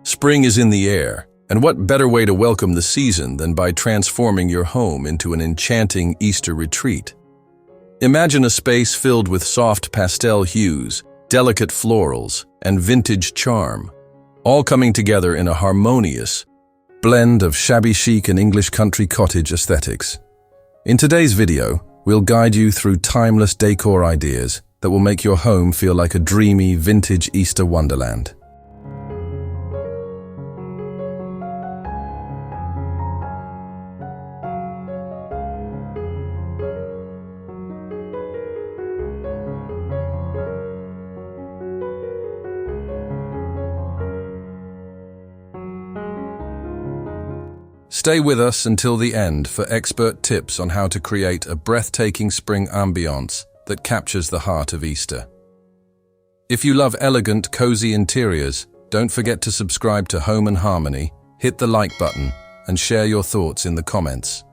Spring is in the air, and what better way to welcome the season than by transforming your home into an enchanting Easter retreat? Imagine a space filled with soft pastel hues, delicate florals, and vintage charm, all coming together in a harmonious blend of shabby chic and English country cottage aesthetics. In today's video, we'll guide you through timeless decor ideas that will make your home feel like a dreamy, vintage Easter wonderland. Stay with us until the end for expert tips on how to create a breathtaking spring ambiance that captures the heart of Easter. If you love elegant, cozy interiors, don't forget to subscribe to Home and Harmony, hit the like button, and share your thoughts in the comments.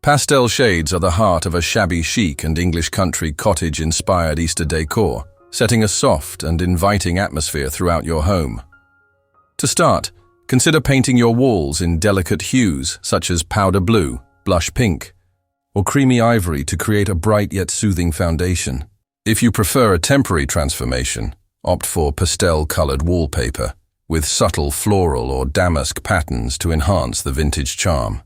Pastel shades are the heart of a shabby chic and English country cottage-inspired Easter decor, setting a soft and inviting atmosphere throughout your home. To start, consider painting your walls in delicate hues such as powder blue, blush pink, or creamy ivory to create a bright yet soothing foundation. If you prefer a temporary transformation, opt for pastel-colored wallpaper with subtle floral or damask patterns to enhance the vintage charm.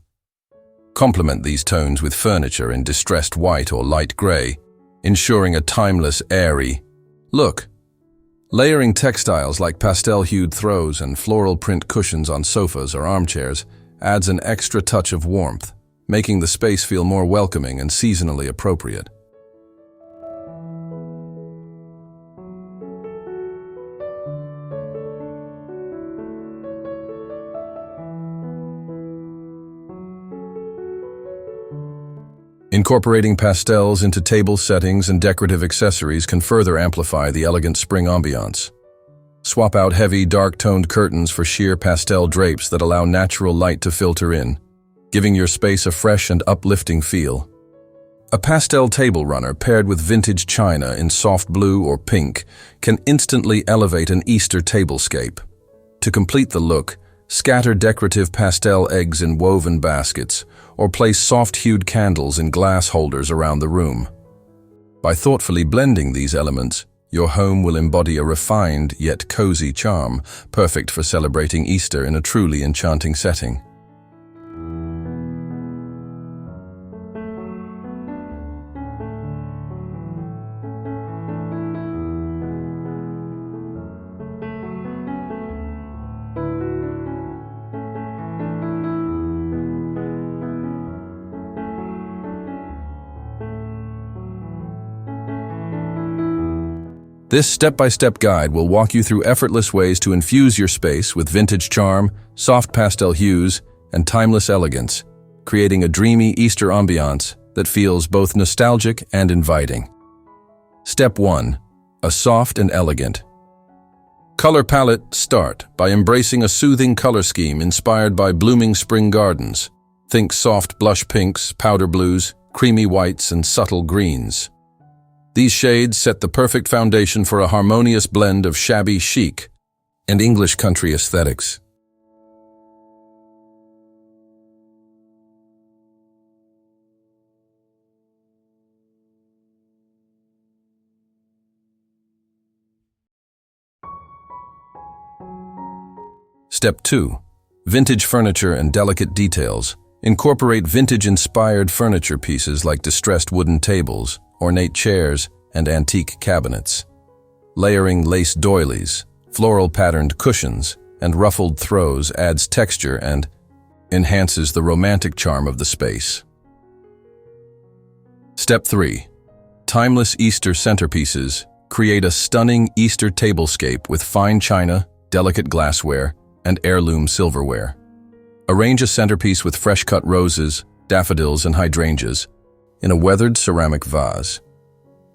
Complement these tones with furniture in distressed white or light gray, ensuring a timeless, airy look. Layering textiles like pastel-hued throws and floral print cushions on sofas or armchairs adds an extra touch of warmth, making the space feel more welcoming and seasonally appropriate. Incorporating pastels into table settings and decorative accessories can further amplify the elegant spring ambiance. Swap out heavy, dark-toned curtains for sheer pastel drapes that allow natural light to filter in, giving your space a fresh and uplifting feel. A pastel table runner paired with vintage china in soft blue or pink can instantly elevate an Easter tablescape. To complete the look, scatter decorative pastel eggs in woven baskets, or place soft-hued candles in glass holders around the room. By thoughtfully blending these elements, your home will embody a refined yet cozy charm, perfect for celebrating Easter in a truly enchanting setting. This step-by-step guide will walk you through effortless ways to infuse your space with vintage charm, soft pastel hues, and timeless elegance, creating a dreamy Easter ambiance that feels both nostalgic and inviting. Step 1. A soft and elegant color palette. Start by embracing a soothing color scheme inspired by blooming spring gardens. Think soft blush pinks, powder blues, creamy whites, and subtle greens. These shades set the perfect foundation for a harmonious blend of shabby chic and English country aesthetics. Step 2. Vintage furniture and delicate details. Incorporate vintage-inspired furniture pieces like distressed wooden tables, ornate chairs, and antique cabinets. Layering lace doilies, Floral patterned cushions and ruffled throws adds texture and enhances the romantic charm of the space. Step 3. Timeless Easter centerpieces create a stunning Easter tablescape with fine china, delicate glassware, and heirloom silverware. Arrange a centerpiece with fresh-cut roses, daffodils, and hydrangeas in a weathered ceramic vase.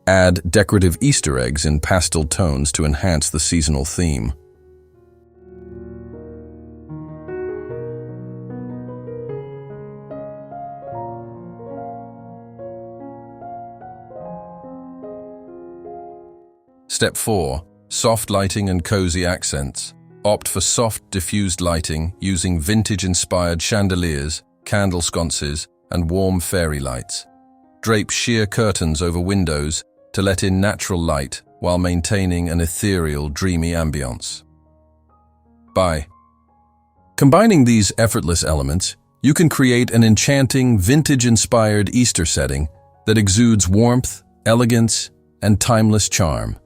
Add decorative Easter eggs in pastel tones to enhance the seasonal theme. Step 4. Soft lighting and cozy accents. Opt for soft, diffused lighting using vintage-inspired chandeliers, candle sconces, and warm fairy lights. Drape sheer curtains over windows to let in natural light while maintaining an ethereal, dreamy ambience. By combining these effortless elements, you can create an enchanting, vintage-inspired Easter setting that exudes warmth, elegance, and timeless charm.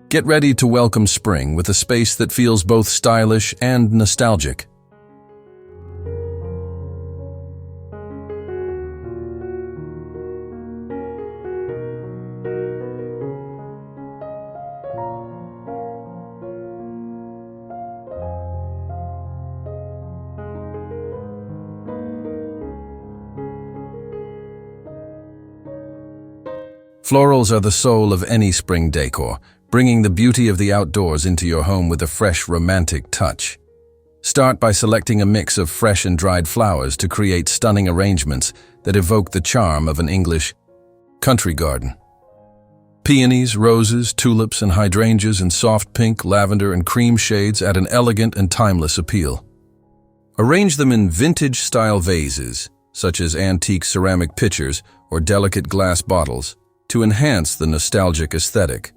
Get ready to welcome spring with a space that feels both stylish and nostalgic. Florals are the soul of any spring decor, bringing the beauty of the outdoors into your home with a fresh, romantic touch. Start by selecting a mix of fresh and dried flowers to create stunning arrangements that evoke the charm of an English country garden. Peonies, roses, tulips, and hydrangeas in soft pink, lavender, and cream shades add an elegant and timeless appeal. Arrange them in vintage-style vases, such as antique ceramic pitchers or delicate glass bottles, to enhance the nostalgic aesthetic.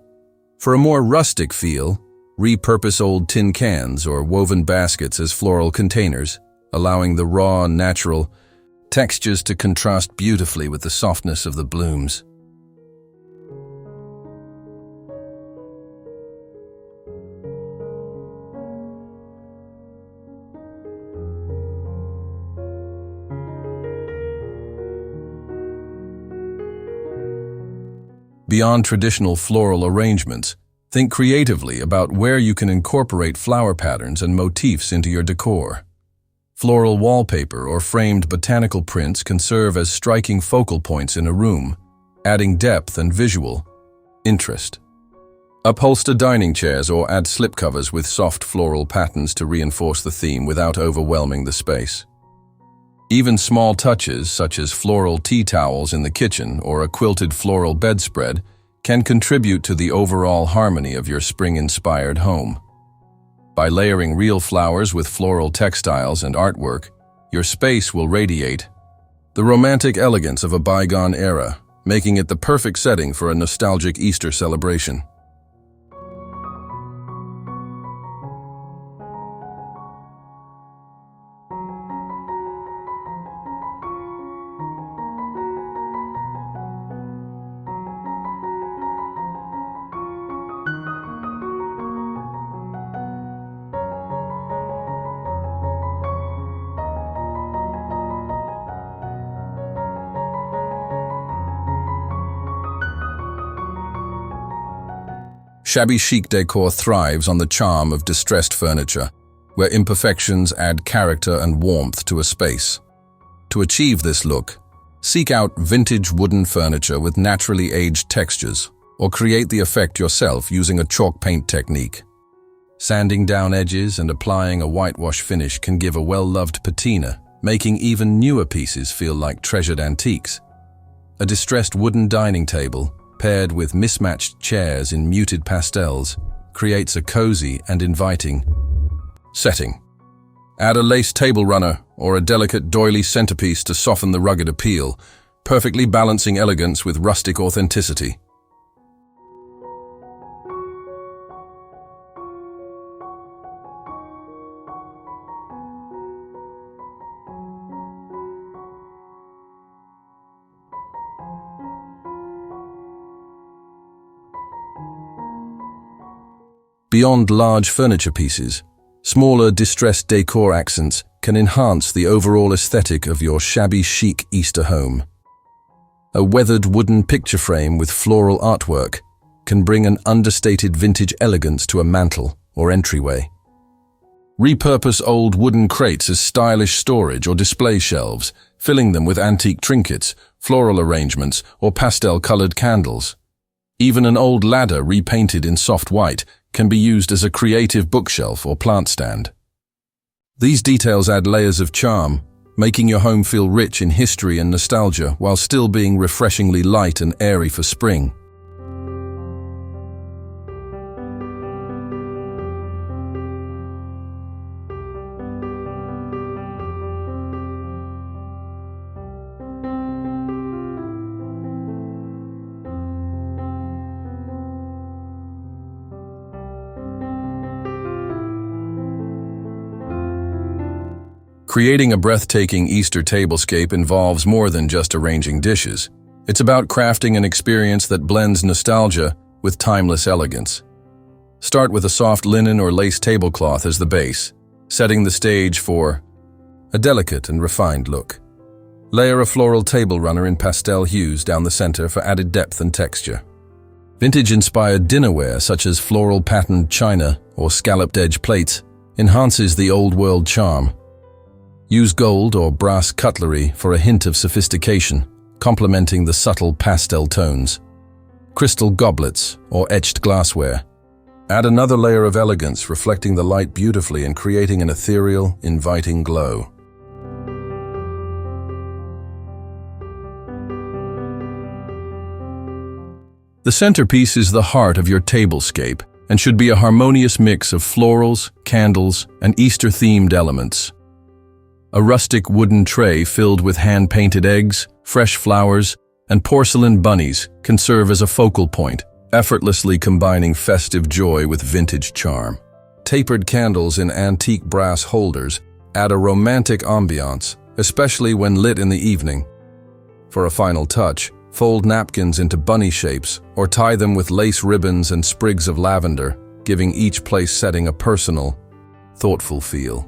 For a more rustic feel, repurpose old tin cans or woven baskets as floral containers, allowing the raw, natural textures to contrast beautifully with the softness of the blooms. Beyond traditional floral arrangements, think creatively about where you can incorporate flower patterns and motifs into your decor. Floral wallpaper or framed botanical prints can serve as striking focal points in a room, adding depth and visual interest. Upholster dining chairs or add slipcovers with soft floral patterns to reinforce the theme without overwhelming the space. Even small touches, such as floral tea towels in the kitchen or a quilted floral bedspread, can contribute to the overall harmony of your spring-inspired home. By layering real flowers with floral textiles and artwork, your space will radiate the romantic elegance of a bygone era, making it the perfect setting for a nostalgic Easter celebration. Shabby chic decor thrives on the charm of distressed furniture, where imperfections add character and warmth to a space. To achieve this look, seek out vintage wooden furniture with naturally aged textures, or create the effect yourself using a chalk paint technique. Sanding down edges and applying a whitewash finish can give a well-loved patina, making even newer pieces feel like treasured antiques. A distressed wooden dining table, paired with mismatched chairs in muted pastels, creates a cozy and inviting setting. Add a lace table runner or a delicate doily centerpiece to soften the rugged appeal, perfectly balancing elegance with rustic authenticity. Beyond large furniture pieces, smaller distressed decor accents can enhance the overall aesthetic of your shabby chic Easter home. A weathered wooden picture frame with floral artwork can bring an understated vintage elegance to a mantel or entryway. Repurpose old wooden crates as stylish storage or display shelves, filling them with antique trinkets, floral arrangements, or pastel-colored candles. Even an old ladder repainted in soft white can be used as a creative bookshelf or plant stand. These details add layers of charm, making your home feel rich in history and nostalgia while still being refreshingly light and airy for spring. Creating a breathtaking Easter tablescape involves more than just arranging dishes. It's about crafting an experience that blends nostalgia with timeless elegance. Start with a soft linen or lace tablecloth as the base, setting the stage for a delicate and refined look. Layer a floral table runner in pastel hues down the center for added depth and texture. Vintage-inspired dinnerware such as floral-patterned china or scalloped-edge plates enhances the old-world charm. Use gold or brass cutlery for a hint of sophistication, complementing the subtle pastel tones. Crystal goblets or etched glassware add another layer of elegance, reflecting the light beautifully and creating an ethereal, inviting glow. The centerpiece is the heart of your tablescape and should be a harmonious mix of florals, candles, and Easter-themed elements. A rustic wooden tray filled with hand-painted eggs, fresh flowers, and porcelain bunnies can serve as a focal point, effortlessly combining festive joy with vintage charm. Tapered candles in antique brass holders add a romantic ambiance, especially when lit in the evening. For a final touch, fold napkins into bunny shapes or tie them with lace ribbons and sprigs of lavender, giving each place setting a personal, thoughtful feel.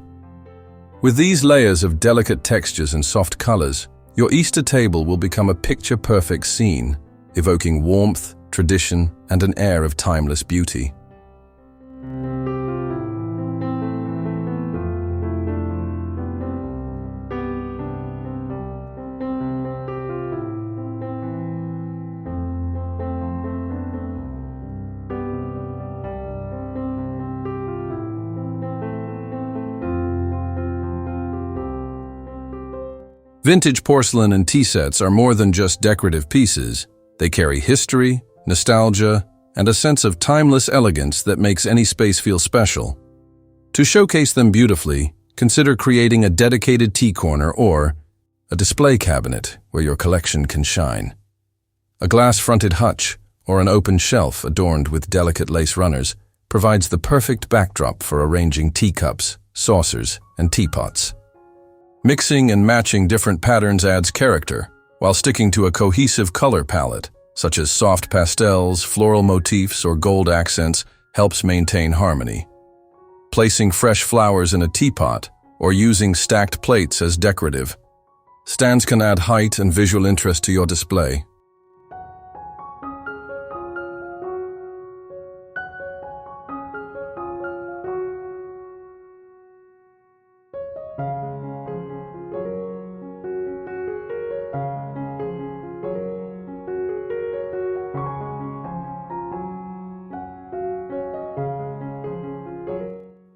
With these layers of delicate textures and soft colors, your Easter table will become a picture-perfect scene, evoking warmth, tradition, and an air of timeless beauty. Vintage porcelain and tea sets are more than just decorative pieces. They carry history, nostalgia, and a sense of timeless elegance that makes any space feel special. To showcase them beautifully, consider creating a dedicated tea corner or a display cabinet where your collection can shine. A glass-fronted hutch or an open shelf adorned with delicate lace runners provides the perfect backdrop for arranging teacups, saucers, and teapots. Mixing and matching different patterns adds character, while sticking to a cohesive color palette, such as soft pastels, floral motifs, or gold accents, helps maintain harmony. Placing fresh flowers in a teapot, or using stacked plates as decorative stands can add height and visual interest to your display.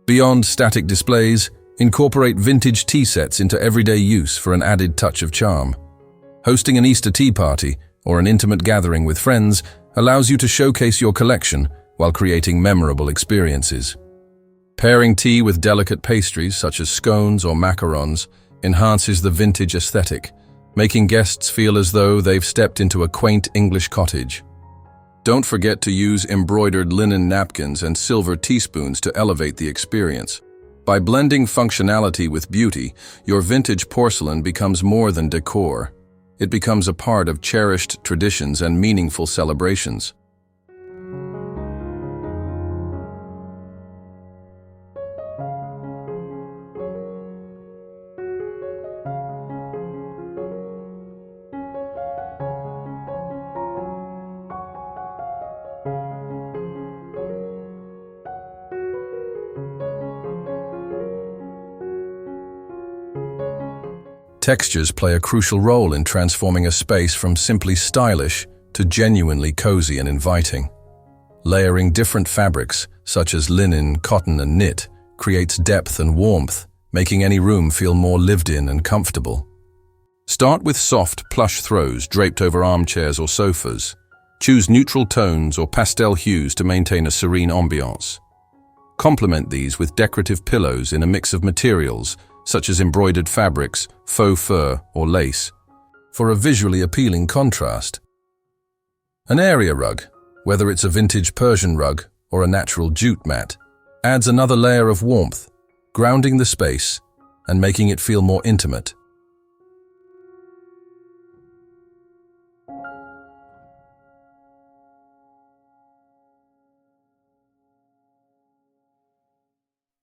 Beyond static displays, incorporate vintage tea sets into everyday use for an added touch of charm. Hosting an Easter tea party or an intimate gathering with friends allows you to showcase your collection while creating memorable experiences. Pairing tea with delicate pastries such as scones or macarons enhances the vintage aesthetic, making guests feel as though they've stepped into a quaint English cottage. Don't forget to use embroidered linen napkins and silver teaspoons to elevate the experience. By blending functionality with beauty, your vintage porcelain becomes more than decor. It becomes a part of cherished traditions and meaningful celebrations. Textures play a crucial role in transforming a space from simply stylish to genuinely cozy and inviting. Layering different fabrics, such as linen, cotton, and knit, creates depth and warmth, making any room feel more lived in and comfortable. Start with soft, plush throws draped over armchairs or sofas. Choose neutral tones or pastel hues to maintain a serene ambiance. Complement these with decorative pillows in a mix of materials, such as embroidered fabrics, faux fur, or lace, for a visually appealing contrast. An area rug, whether it's a vintage Persian rug or a natural jute mat, adds another layer of warmth, grounding the space and making it feel more intimate.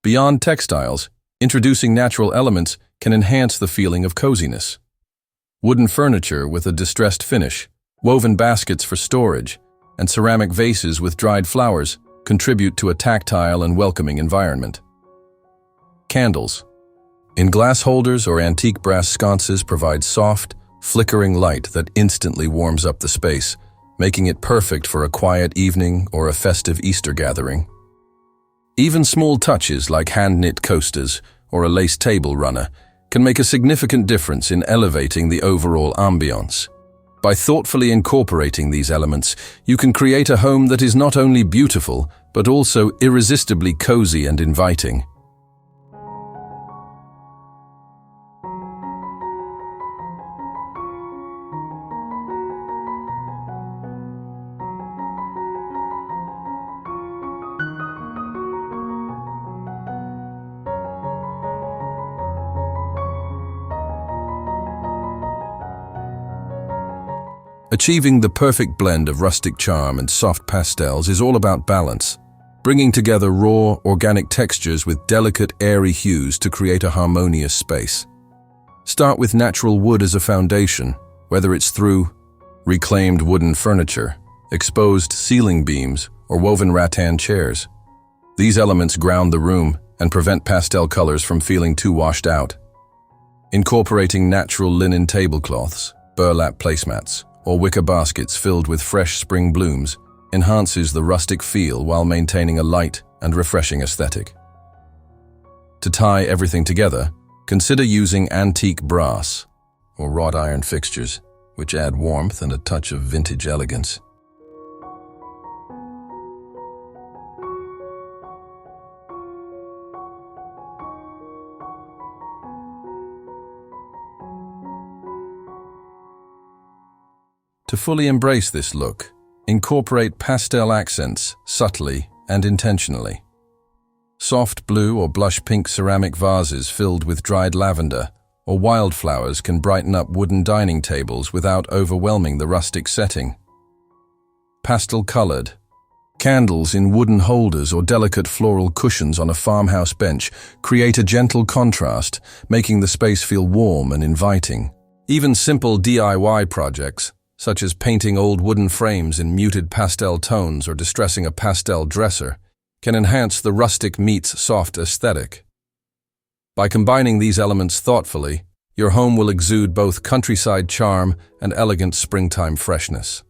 Beyond textiles, introducing natural elements can enhance the feeling of coziness. Wooden furniture with a distressed finish, woven baskets for storage, and ceramic vases with dried flowers contribute to a tactile and welcoming environment. Candles. In glass holders or antique brass sconces provide soft, flickering light that instantly warms up the space, making it perfect for a quiet evening or a festive Easter gathering. Even small touches like hand-knit coasters or a lace table runner can make a significant difference in elevating the overall ambiance. By thoughtfully incorporating these elements, you can create a home that is not only beautiful, but also irresistibly cozy and inviting. Achieving the perfect blend of rustic charm and soft pastels is all about balance, bringing together raw, organic textures with delicate, airy hues to create a harmonious space. Start with natural wood as a foundation, whether it's through reclaimed wooden furniture, exposed ceiling beams, or woven rattan chairs. These elements ground the room and prevent pastel colors from feeling too washed out. Incorporating natural linen tablecloths, burlap placemats, or wicker baskets filled with fresh spring blooms enhances the rustic feel while maintaining a light and refreshing aesthetic. To tie everything together, consider using antique brass or wrought iron fixtures, which add warmth and a touch of vintage elegance. To fully embrace this look, incorporate pastel accents subtly and intentionally. Soft blue or blush pink ceramic vases filled with dried lavender or wildflowers can brighten up wooden dining tables without overwhelming the rustic setting. Pastel-colored candles in wooden holders or delicate floral cushions on a farmhouse bench create a gentle contrast, making the space feel warm and inviting. Even simple DIY projects, such as painting old wooden frames in muted pastel tones or distressing a pastel dresser, can enhance the rustic meets soft aesthetic. By combining these elements thoughtfully, your home will exude both countryside charm and elegant springtime freshness.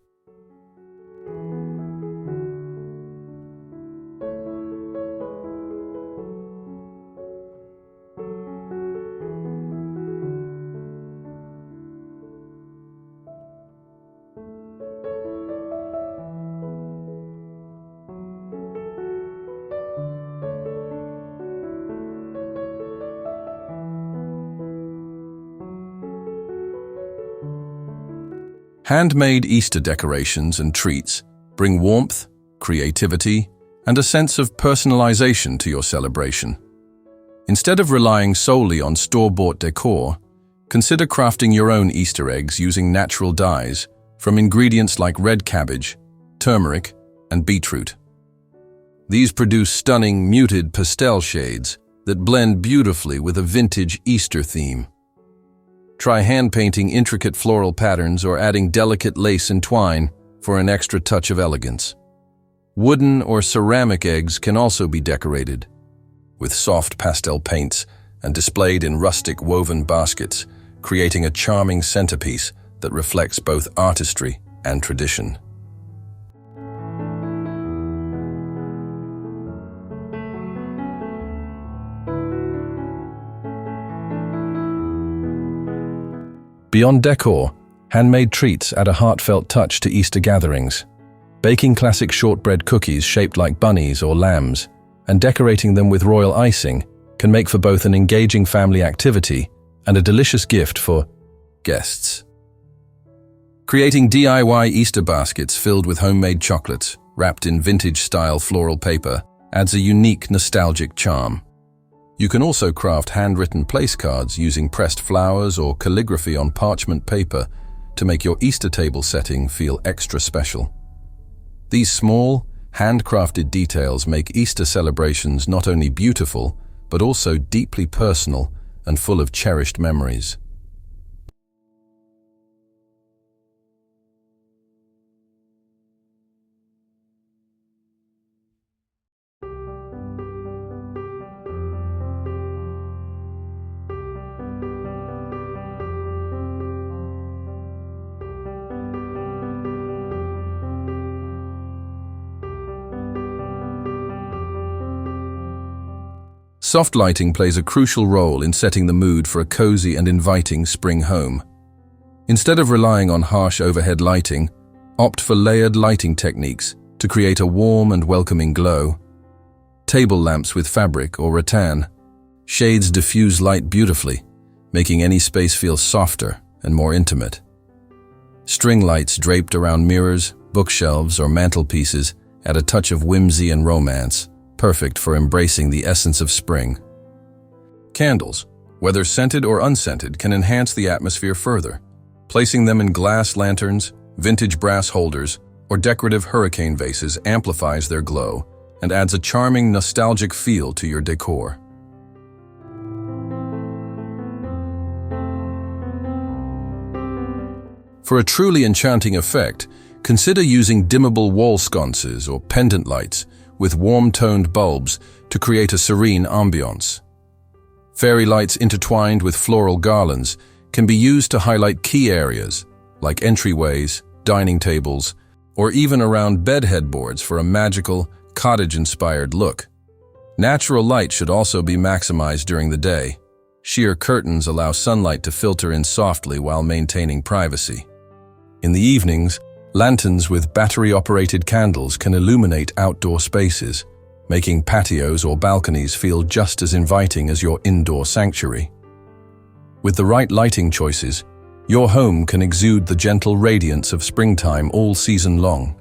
Handmade Easter decorations and treats bring warmth, creativity, and a sense of personalization to your celebration. Instead of relying solely on store-bought decor, consider crafting your own Easter eggs using natural dyes from ingredients like red cabbage, turmeric, and beetroot. These produce stunning, muted pastel shades that blend beautifully with a vintage Easter theme. Try hand-painting intricate floral patterns or adding delicate lace and twine for an extra touch of elegance. Wooden or ceramic eggs can also be decorated with soft pastel paints and displayed in rustic woven baskets, creating a charming centerpiece that reflects both artistry and tradition. Beyond decor, handmade treats add a heartfelt touch to Easter gatherings. Baking classic shortbread cookies shaped like bunnies or lambs and decorating them with royal icing can make for both an engaging family activity and a delicious gift for guests. Creating DIY Easter baskets filled with homemade chocolates, wrapped in vintage-style floral paper, adds a unique nostalgic charm. You can also craft handwritten place cards using pressed flowers or calligraphy on parchment paper to make your Easter table setting feel extra special. These small, handcrafted details make Easter celebrations not only beautiful, but also deeply personal and full of cherished memories. Soft lighting plays a crucial role in setting the mood for a cozy and inviting spring home. Instead of relying on harsh overhead lighting, opt for layered lighting techniques to create a warm and welcoming glow. Table lamps with fabric or rattan shades diffuse light beautifully, making any space feel softer and more intimate. String lights draped around mirrors, bookshelves, or mantelpieces add a touch of whimsy and romance, perfect for embracing the essence of spring. Candles, whether scented or unscented, can enhance the atmosphere further. Placing them in glass lanterns, vintage brass holders, or decorative hurricane vases amplifies their glow and adds a charming, nostalgic feel to your decor. For a truly enchanting effect, consider using dimmable wall sconces or pendant lights with warm-toned bulbs to create a serene ambiance. Fairy lights intertwined with floral garlands can be used to highlight key areas, like entryways, dining tables, or even around bed headboards for a magical, cottage-inspired look. Natural light should also be maximized during the day. Sheer curtains allow sunlight to filter in softly while maintaining privacy. In the evenings, lanterns with battery-operated candles can illuminate outdoor spaces, making patios or balconies feel just as inviting as your indoor sanctuary. With the right lighting choices, your home can exude the gentle radiance of springtime all season long.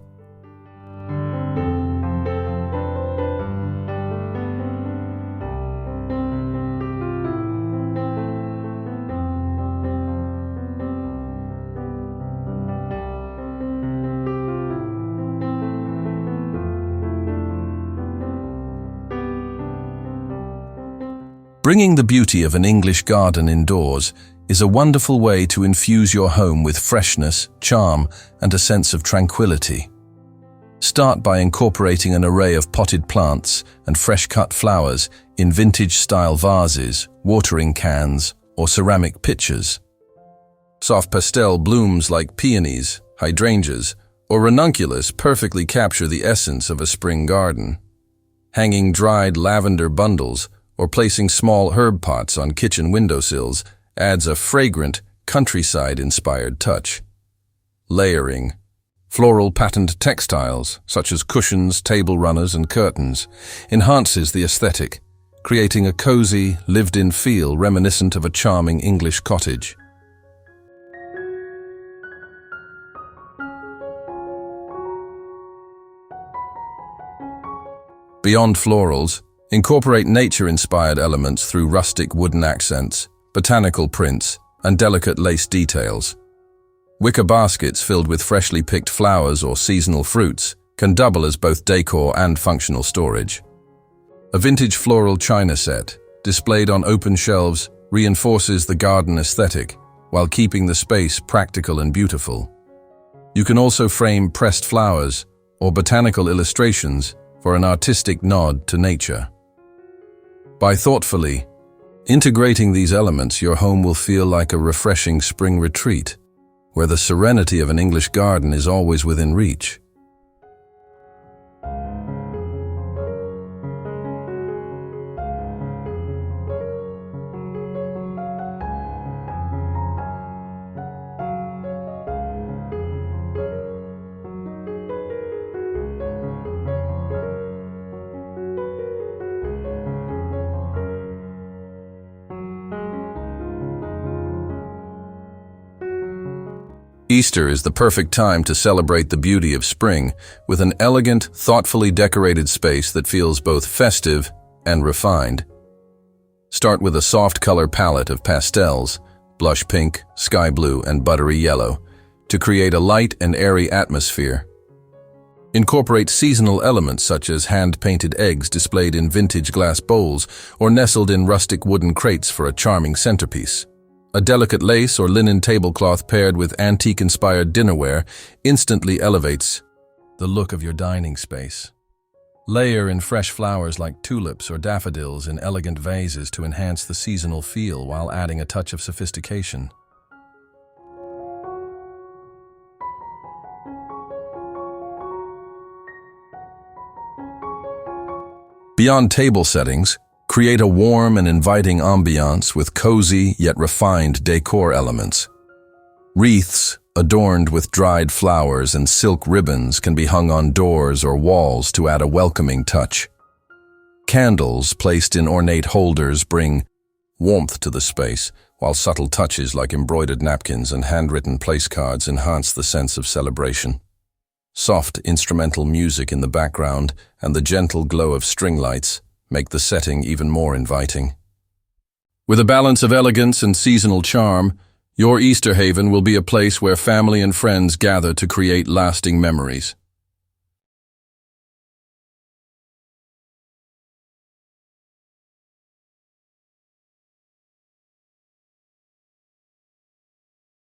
Bringing the beauty of an English garden indoors is a wonderful way to infuse your home with freshness, charm, and a sense of tranquility. Start by incorporating an array of potted plants and fresh-cut flowers in vintage-style vases, watering cans, or ceramic pitchers. Soft pastel blooms like peonies, hydrangeas, or ranunculus perfectly capture the essence of a spring garden. Hanging dried lavender bundles or placing small herb pots on kitchen windowsills adds a fragrant, countryside-inspired touch. Layering. Floral patterned textiles, such as cushions, table runners, and curtains, enhances the aesthetic, creating a cozy, lived-in feel reminiscent of a charming English cottage. Beyond florals, incorporate nature-inspired elements through rustic wooden accents, botanical prints, and delicate lace details. Wicker baskets filled with freshly picked flowers or seasonal fruits can double as both decor and functional storage. A vintage floral china set, displayed on open shelves, reinforces the garden aesthetic while keeping the space practical and beautiful. You can also frame pressed flowers or botanical illustrations for an artistic nod to nature. By thoughtfully Integrating these elements, your home will feel like a refreshing spring retreat, where the serenity of an English garden is always within reach. Easter is the perfect time to celebrate the beauty of spring with an elegant, thoughtfully decorated space that feels both festive and refined. Start with a soft color palette of pastels, blush pink, sky blue, and buttery yellow, to create a light and airy atmosphere. Incorporate seasonal elements such as hand-painted eggs displayed in vintage glass bowls or nestled in rustic wooden crates for a charming centerpiece. A delicate lace or linen tablecloth paired with antique-inspired dinnerware instantly elevates the look of your dining space. Layer in fresh flowers like tulips or daffodils in elegant vases to enhance the seasonal feel while adding a touch of sophistication. Beyond table settings, create a warm and inviting ambiance with cozy yet refined decor elements. Wreaths, adorned with dried flowers and silk ribbons, can be hung on doors or walls to add a welcoming touch. Candles placed in ornate holders bring warmth to the space, while subtle touches like embroidered napkins and handwritten place cards enhance the sense of celebration. Soft instrumental music in the background and the gentle glow of string lights make the setting even more inviting. With a balance of elegance and seasonal charm, your Easter haven will be a place where family and friends gather to create lasting memories.